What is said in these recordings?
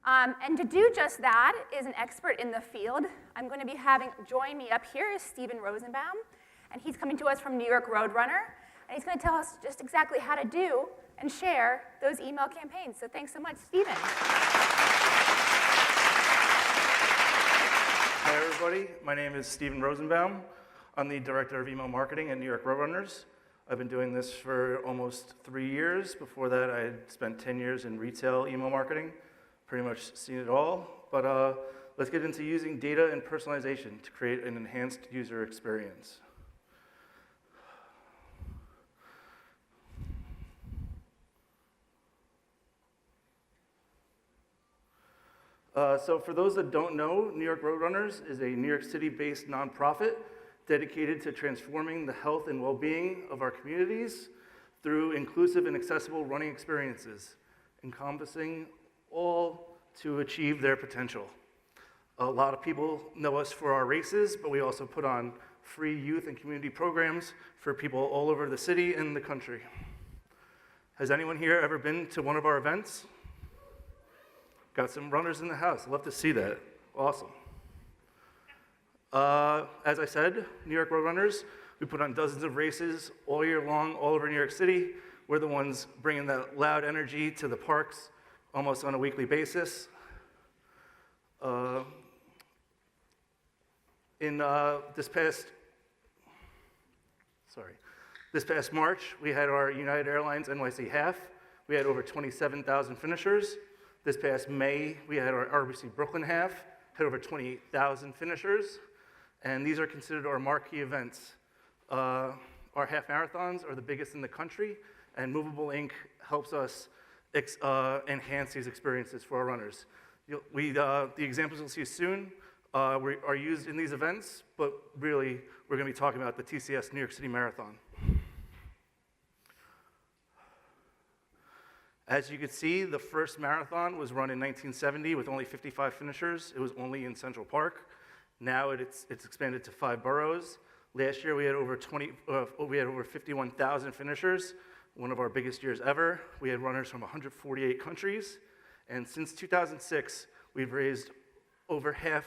And to do just that is an expert in the field. I'm going to be having, join me up here is Stephen Rosenbaum, and he's coming to us from New York Roadrunner, and he's going to tell us just exactly how to do and share those email campaigns. So thanks so much, Stephen. Hi, everybody. My name is Stephen Rosenbaum. I'm the Director of Email Marketing at New York Roadrunners. I've been doing this for almost 3 years. Before that, I had spent 10 years in retail email marketing. Pretty much seen it all. But let's get into using data and personalization to create an enhanced user experience. So for those that don't know, New York Roadrunners is a New York City-based nonprofit dedicated to transforming the health and well-being of our communities through inclusive and accessible running experiences, encompassing all to achieve their potential. A lot of people know us for our races, but we also put on free youth and community programs for people all over the city and the country. Has anyone here ever been to one of our events? Got some runners in the house. Love to see that. Awesome. As I said, New York Roadrunners, we put on dozens of races all year long, all over New York City. We're the ones bringing that loud energy to the parks almost on a weekly basis. This past March, we had our United Airlines NYC half. We had over 27,000 finishers. This past May, we had our RBC Brooklyn half, had over 28,000 finishers. And these are considered our marquee events. Our half marathons are the biggest in the country, and Movable Inc. helps us enhance these experiences for our runners. The examples you'll see soon are used in these events, but really, we're going to be talking about the TCS New York City Marathon. As you can see, the first marathon was run in 1970 with only 55 finishers. It was only in Central Park. Now it's expanded to 5 boroughs. Last year we had over 51,000 finishers, one of our biggest years ever. We had runners from 148 countries, and since 2006 we've raised over $500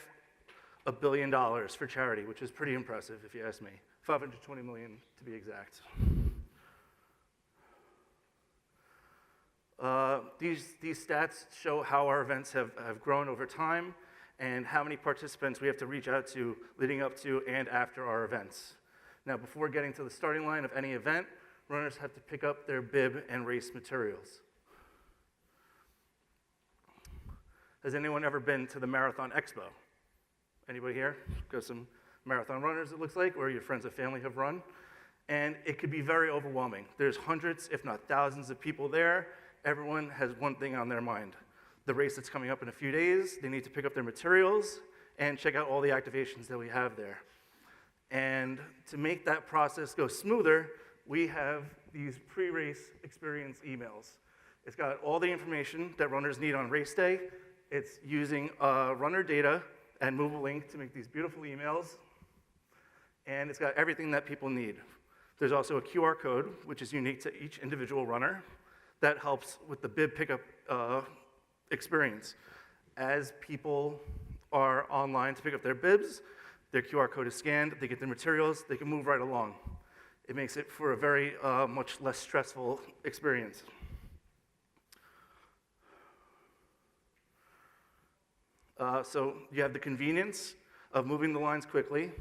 million for charity, which is pretty impressive if you ask me. $520 million to be exact. These stats show how our events have grown over time and how many participants we have to reach out to leading up to and after our events. Now, before getting to the starting line of any event, runners have to pick up their bib and race materials. Has anyone ever been to the Marathon Expo? Anybody here? Got some marathon runners, it looks like, or your friends and family have run. And it could be very overwhelming. There's hundreds, if not thousands of people there. Everyone has one thing on their mind. The race that's coming up in a few days, they need to pick up their materials and check out all the activations that we have there. And to make that process go smoother, we have these pre-race experience emails. It's got all the information that runners need on race day. It's using runner data and Movable Inc. to make these beautiful emails. And it's got everything that people need. There's also a QR code, which is unique to each individual runner. That helps with the bib pickup experience. As people are online to pick up their bibs, their QR code is scanned, they get their materials, they can move right along. It makes it for a very much less stressful experience. So you have the convenience of moving the lines quickly.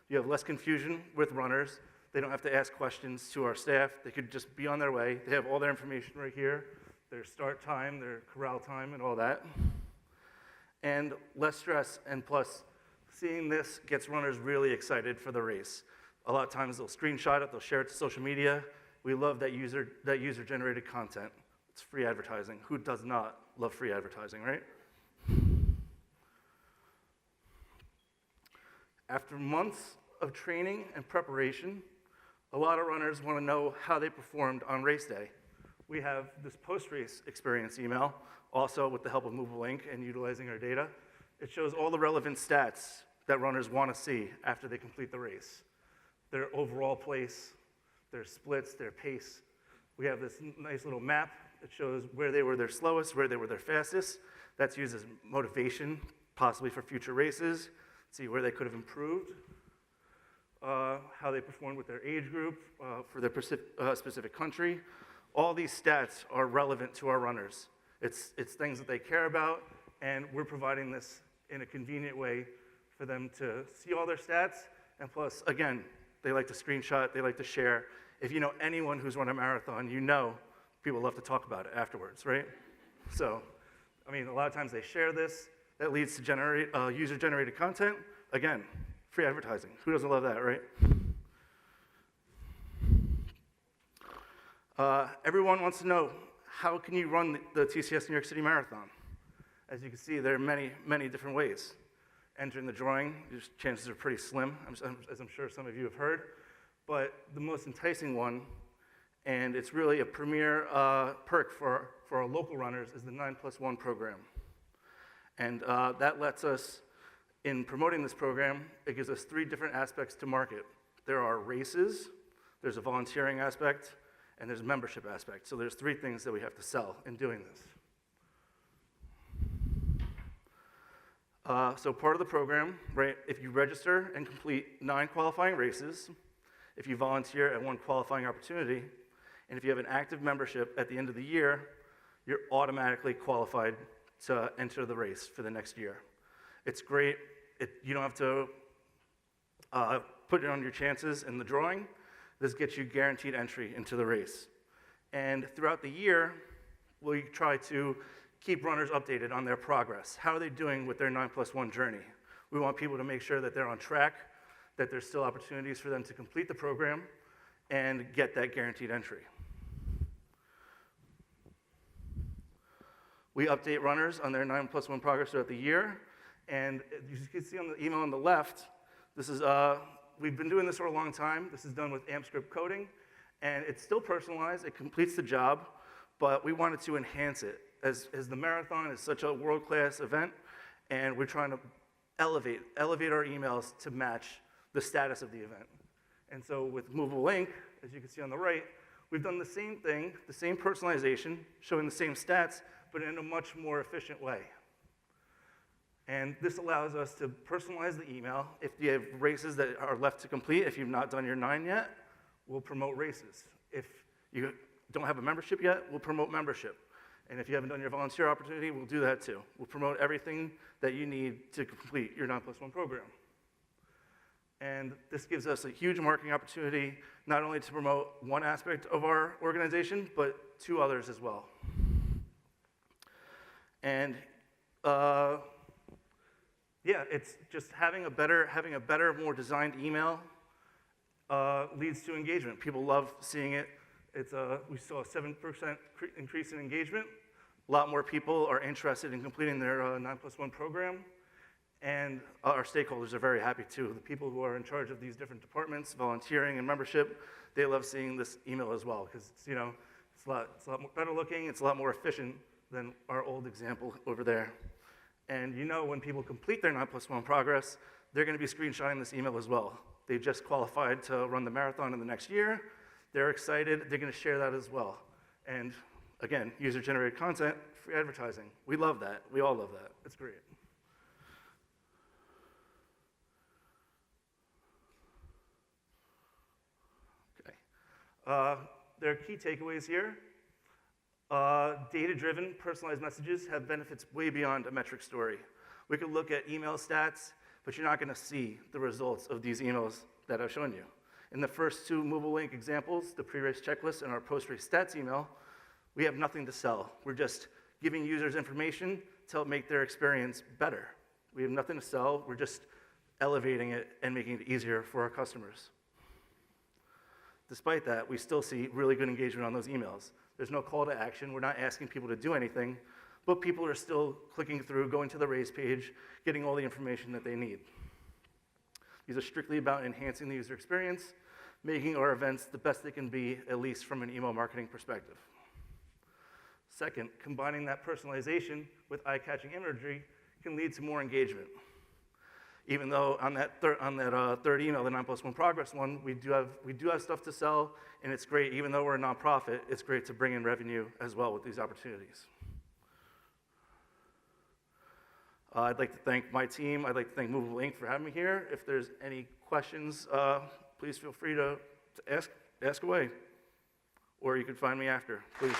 You have less confusion with runners. They don't have to ask questions to our staff. They could just be on their way. They have all their information right here, their start time, their corral time, and all that. And less stress, and plus, seeing this gets runners really excited for the race. A lot of times they'll screenshot it, they'll share it to social media. We love that user-generated content. It's free advertising. Who does not love free advertising, right? After months of training and preparation, a lot of runners want to know how they performed on race day. We have this post-race experience email, also with the help of Movable Inc. and utilizing our data. It shows all the relevant stats that runners want to see after they complete the race. Their overall place, their splits, their pace. We have this nice little map that shows where they were their slowest, where they were their fastest. That's used as motivation, possibly for future races, see where they could have improved, how they performed with their age group, for their specific country. All these stats are relevant to our runners. It's things that they care about, and we're providing this in a convenient way for them to see all their stats, and plus, again, they like to screenshot, they like to share. If you know anyone who's run a marathon, you know people love to talk about it afterwards, right? So, I mean, a lot of times they share this. That leads to user-generated content. Again, free advertising. Who doesn't love that, right? Everyone wants to know, how can you run the TCS New York City Marathon? As you can see, there are many, many different ways. Entering the drawing, chances are pretty slim, as I'm sure some of you have heard. But the most enticing one, and it's really a premier perk for our local runners, is the 9+1 program. And that lets us, in promoting this program, it gives us 3 different aspects to market. There are races, there's a volunteering aspect, and there's a membership aspect. So there's 3 things that we have to sell in doing this. So part of the program, right, if you register and complete 9 qualifying races, if you volunteer at 1 qualifying opportunity, and if you have an active membership at the end of the year, you're automatically qualified to enter the race for the next year. It's great. You don't have to put it on your chances in the drawing. This gets you guaranteed entry into the race. And throughout the year, we try to keep runners updated on their progress. How are they doing with their 9+1 journey? We want people to make sure that they're on track, that there's still opportunities for them to complete the program and get that guaranteed entry. We update runners on their 9+1 progress throughout the year, and you can see on the email on the left, this is, we've been doing this for a long time. This is done with AMP script coding, and it's still personalized. It completes the job, but we wanted to enhance it. As the marathon is such a world-class event, and we're trying to elevate our emails to match the status of the event. And so with Movable Link, as you can see on the right, we've done the same thing, the same personalization, showing the same stats, but in a much more efficient way. And this allows us to personalize the email. If you have races that are left to complete, if you've not done your 9 yet, we'll promote races. If you don't have a membership yet, we'll promote membership. And if you haven't done your volunteer opportunity, we'll do that too. We'll promote everything that you need to complete your 9+1 program. And this gives us a huge marketing opportunity, not only to promote one aspect of our organization, but 2 others as well. And yeah, it's just having a better, more designed email leads to engagement. People love seeing it. We saw a 7% increase in engagement. A lot more people are interested in completing their 9+1 program. And our stakeholders are very happy too. The people who are in charge of these different departments, volunteering and membership, they love seeing this email as well, because it's a lot more better looking, it's a lot more efficient than our old example over there. And when people complete their 9+1 progress, they're going to be screenshotting this email as well. They just qualified to run the marathon in the next year. They're excited. They're going to share that as well. And again, user-generated content, free advertising. We love that. We all love that. It's great. Okay. There are key takeaways here. Data-driven, personalized messages have benefits way beyond a metric story. We could look at email stats, but you're not going to see the results of these emails that I've shown you. In the first 2 Movable Link examples, the pre-race checklist and our post-race stats email, we have nothing to sell. We're just giving users information to help make their experience better. We have nothing to sell. We're just elevating it and making it easier for our customers. Despite that, we still see really good engagement on those emails. There's no call to action. We're not asking people to do anything, but people are still clicking through, going to the race page, getting all the information that they need. These are strictly about enhancing the user experience, making our events the best they can be, at least from an email marketing perspective. Second, combining that personalization with eye-catching imagery can lead to more engagement. Even though on that third email, the 9+1 progress one, we do have stuff to sell, and it's great. Even though we're a nonprofit, it's great to bring in revenue as well with these opportunities. I'd like to thank my team. I'd like to thank Movable Inc. for having me here. If there's any questions, please feel free to ask away. Or you can find me after, please.